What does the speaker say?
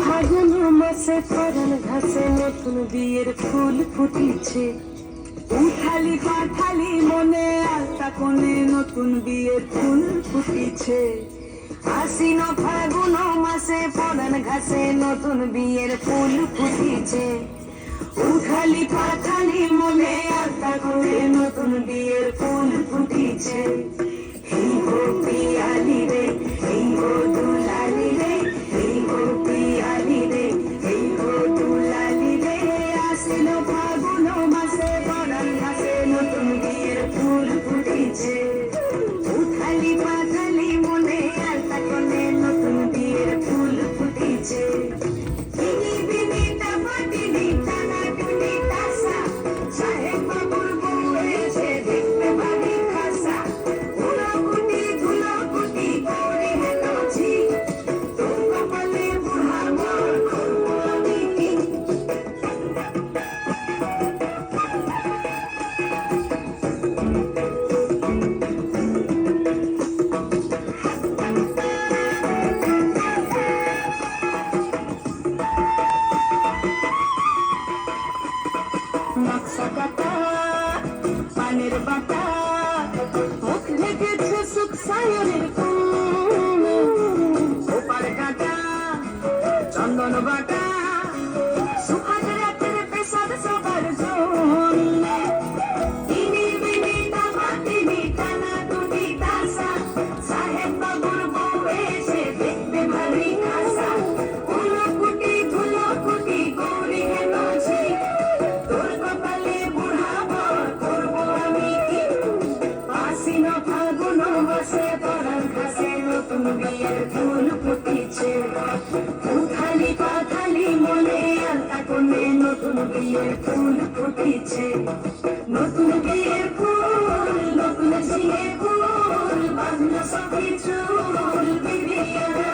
ফাগুন মাসে পরান ঘাসে নতুন বিয়ের ফুল ফুটিছে। উঠালি পাঠালি মনে আলতা কোণে নতুন বিয়ের ফুল ফুটিছে। আশ্বিন ফাগুন মাসে পরান ঘাসে নতুন বিয়ের ফুল ফুটিছে। উঠালি পাঠালি মনে আলতা কোণে নতুন বিয়ের ফুল ফুটিছে। এই গো পিয়ালি রে, এই গো দুলালি রে, এই গো পিয়ালি রে, এই গো দুলালি রে। আশ্বিন ফাগুন মাসে পরান ঘাসে নতুন বিয়ের ফুল ফুটিছে। উঠালি পাঠালি মনে আলতা কোণে নতুন বিয়ের ফুল ফুটিছে। বিনি বিনি টাপাটিনি টানা টুনি টাসা, সাহেব বাবুর বউ এসে দেখতে ভারী খাসা। ধুলোকুটি ধুলোকুটি গৌরী হেলোছি, তোর কপালে বুড়া মোর করবো আমি কি। নকশা কাটা পানের বাটা, মুখ ঢেকেছে সুখ সায়নের ফুল। ওপার কাটা চন্দন বাটা, সুহাগ রাতের পেশাদ সবার জন্য। তিনি বিনি টাপাটিনি টানা টুনি টাসা, সাহেব বাবুর বউ এসে দেখতে ভারী খাসা। ধুলোকুটি ধুলোকুটি গৌরী হেলোছি, তোর কপালে বুড়া বর করবো আমি কি। আশ্বিন ফাগুন মাসে পরান ঘাসে নতুন বিয়ের ফুল ফুটিছে। উঠালি পাথালি মনে আলতা কোণে নতুন বিয়ের ফুল ফুটিছে। নতুন বিয়ের ফুল নতুন ঝিঙে ফুল, বাঁধলো সখী চুল বিবিয়ানা।